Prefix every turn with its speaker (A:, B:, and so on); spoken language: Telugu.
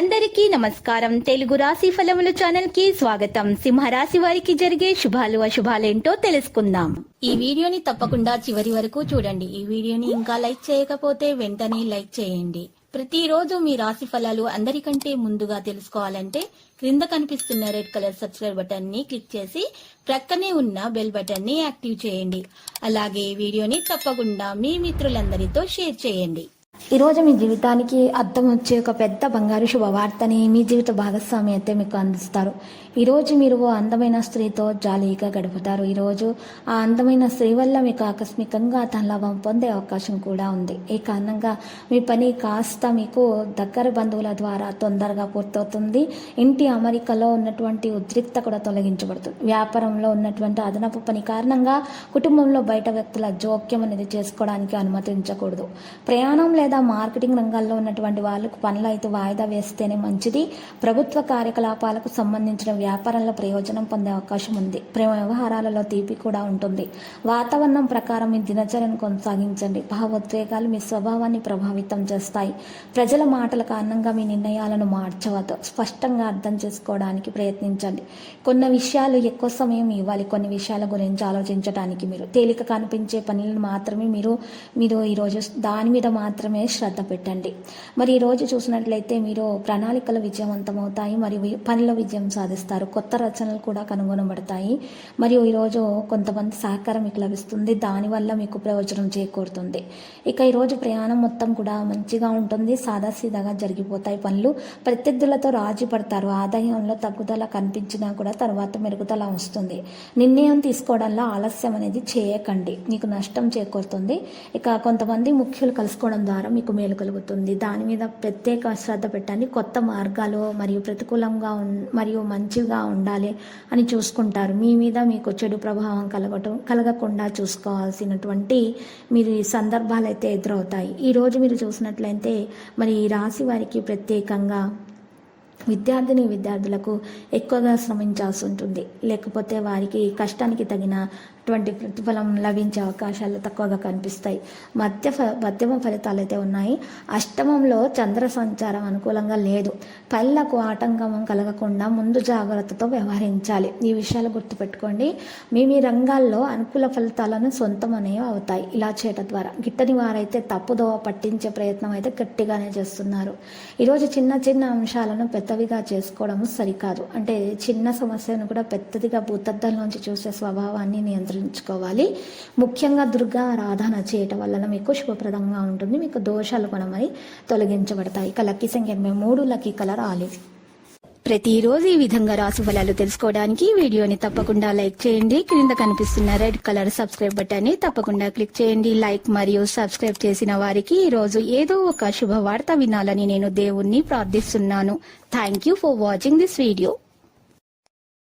A: అందరికీ నమస్కారం. తెలుగు రాశి ఫలముల ఛానల్ కి స్వాగతం. సింహరాశి వారికి జరిగే శుభాలు అశుభాలేంటో తెలుసుకుందాం. ఈ వీడియోని తప్పకుండా చివరి వరకు చూడండి. ఈ వీడియోని ఇంకా లైక్ చేయకపోతే వెంటనే లైక్ చేయండి. ప్రతిరోజు మీ రాశి ఫలాలు అందరికంటే ముందుగా తెలుసుకోవాలంటే క్రింద కనిపిస్తున్న రెడ్ కలర్ సబ్స్క్రైబ్ బటన్ ని క్లిక్ చేసి ప్రక్కనే ఉన్న బెల్ బటన్ ని యాక్టివ్ చేయండి. అలాగే ఈ వీడియోని తప్పకుండా మీ మిత్రులందరితో షేర్ చేయండి.
B: ఈరోజు మీ జీవితానికి అర్థం వచ్చే ఒక పెద్ద బంగారు శుభవార్తని మీ జీవిత భాగస్వామి అయితే మీకు అందిస్తారు. ఈరోజు మీరు ఓ అందమైన స్త్రీతో జాలీగా గడుపుతారు. ఈరోజు ఆ అందమైన స్త్రీ వల్ల మీకు ఆకస్మికంగా లాభం పొందే అవకాశం కూడా ఉంది. ఈ కారణంగా మీ పని కాస్త మీకు దగ్గర బంధువుల ద్వారా తొందరగా పూర్తవుతుంది. ఇంటి అమరికలో ఉన్నటువంటి ఉద్రిక్త కూడా తొలగించబడుతుంది. వ్యాపారంలో ఉన్నటువంటి అదనపు పని కారణంగా కుటుంబంలో బయట వ్యక్తుల జోక్యం అనేది చేసుకోవడానికి అనుమతించకూడదు. ప్రయాణం లేదా మార్కెటింగ్ రంగాల్లో ఉన్నటువంటి వాళ్ళకు పనులు అయితే వాయిదా వేస్తేనే మంచిది. ప్రభుత్వ కార్యకలాపాలకు సంబంధించిన వ్యాపారంలో ప్రయోజనం పొందే అవకాశం ఉంది. ప్రేమ వ్యవహారాలలో తీపి కూడా ఉంటుంది. వాతావరణం ప్రకారం మీ దినచర్యను కొనసాగించండి. భావోద్వేగాలు మీ స్వభావాన్ని ప్రభావితం చేస్తాయి. ప్రజల మాటల కారణంగా మీ నిర్ణయాలను మార్చవద్దు. స్పష్టంగా అర్థం చేసుకోవడానికి ప్రయత్నించండి. కొన్ని విషయాలు ఎక్కువ సమయం ఇవ్వాలి. కొన్ని విషయాల గురించి ఆలోచించడానికి మీరు తేలిక కనిపించే పనులను మాత్రమే మీరు ఈరోజు దాని మీద మాత్రమే శ్రద్ధ పెట్టండి. మరి ఈరోజు చూసినట్లయితే మీరు ప్రణాళికలు విజయవంతమవుతాయి మరియు పనిలో విజయం సాధిస్తారు. కొత్త రచనలు కూడా కనుగొనబడతాయి. మరియు ఈరోజు కొంతమంది సహకారం మీకు లభిస్తుంది. దానివల్ల మీకు ప్రయోజనం చేకూరుతుంది. ఇక ఈరోజు ప్రయాణం మొత్తం కూడా మంచిగా ఉంటుంది. సాదాసీదాగా జరిగిపోతాయి పనులు. ప్రత్యర్థులతో రాజీ పడతారు. ఆదాయంలో తగ్గుదల కనిపించినా కూడా తర్వాత మెరుగుదల వస్తుంది. నిర్ణయం తీసుకోవడంలో ఆలస్యం అనేది చేయకండి. మీకు నష్టం చేకూరుతుంది. ఇక కొంతమంది ముఖ్యులు కలుసుకోవడం ద్వారా మీకు మేలు కలుగుతుంది. దాని మీద ప్రత్యేక శ్రద్ధ పెట్టండి. కొత్త మార్గాలు మరియు ప్రతికూలంగా మరియు మంచిగా ఉండాలి అని చూసుకుంటారు. మీ మీద మీకు చెడు ప్రభావం కలగకుండా చూసుకోవాల్సినటువంటి మీరు ఈ సందర్భాలు అయితే ఎదురవుతాయి. ఈరోజు మీరు చూసినట్లయితే మరి ఈ రాశి వారికి ప్రత్యేకంగా విద్యార్థులకు ఎక్కువగా శ్రమించాల్సి ఉంటుంది. లేకపోతే వారికి కష్టానికి తగినటువంటి ప్రతిఫలం లభించే అవకాశాలు తక్కువగా కనిపిస్తాయి. మధ్యమ ఫలితాలు అయితే ఉన్నాయి. అష్టమంలో చంద్ర సంచారం అనుకూలంగా లేదు. పనులకు ఆటంకం కలగకుండా ముందు జాగ్రత్తతో వ్యవహరించాలి. ఈ విషయాలు గుర్తుపెట్టుకోండి. మీ రంగాల్లో అనుకూల ఫలితాలను సొంతం అనేవి అవుతాయి. ఇలా చేయడం ద్వారా గిట్టని వారైతే తప్పుదోవ పట్టించే ప్రయత్నం అయితే గట్టిగానే చేస్తున్నారు. ఈరోజు చిన్న చిన్న అంశాలను పెద్దవిగా చేసుకోవడము సరికాదు. అంటే చిన్న సమస్యను కూడా పెద్దదిగా భూతద్దంలోంచి చూసే స్వభావాన్ని నియంత్రించుకోవాలి. ముఖ్యంగా దుర్గా ఆరాధన చేయటం వలన మీకు శుభప్రదంగా ఉంటుంది. మీకు దోషాలు కూడా మరి తొలగించబడతాయి. ఇక లక్కీ సంఖ్య 3, లక్కీ కలర్ ఆలివ్.
A: ప్రతిరోజు ఈ విధంగా రాశి ఫలాలు తెలుసుకోవడానికి వీడియోని తప్పకుండా లైక్ చేయండి. క్రింద కనిపిస్తున్న రెడ్ కలర్ సబ్స్క్రైబ్ బటన్ ని తప్పకుండా క్లిక్ చేయండి. లైక్ మరియు సబ్స్క్రైబ్ చేసిన వారికి ఈ రోజు ఏదో ఒక శుభవార్త వినాలని నేను దేవుణ్ణి ప్రార్థిస్తున్నాను. Thank you for watching this video.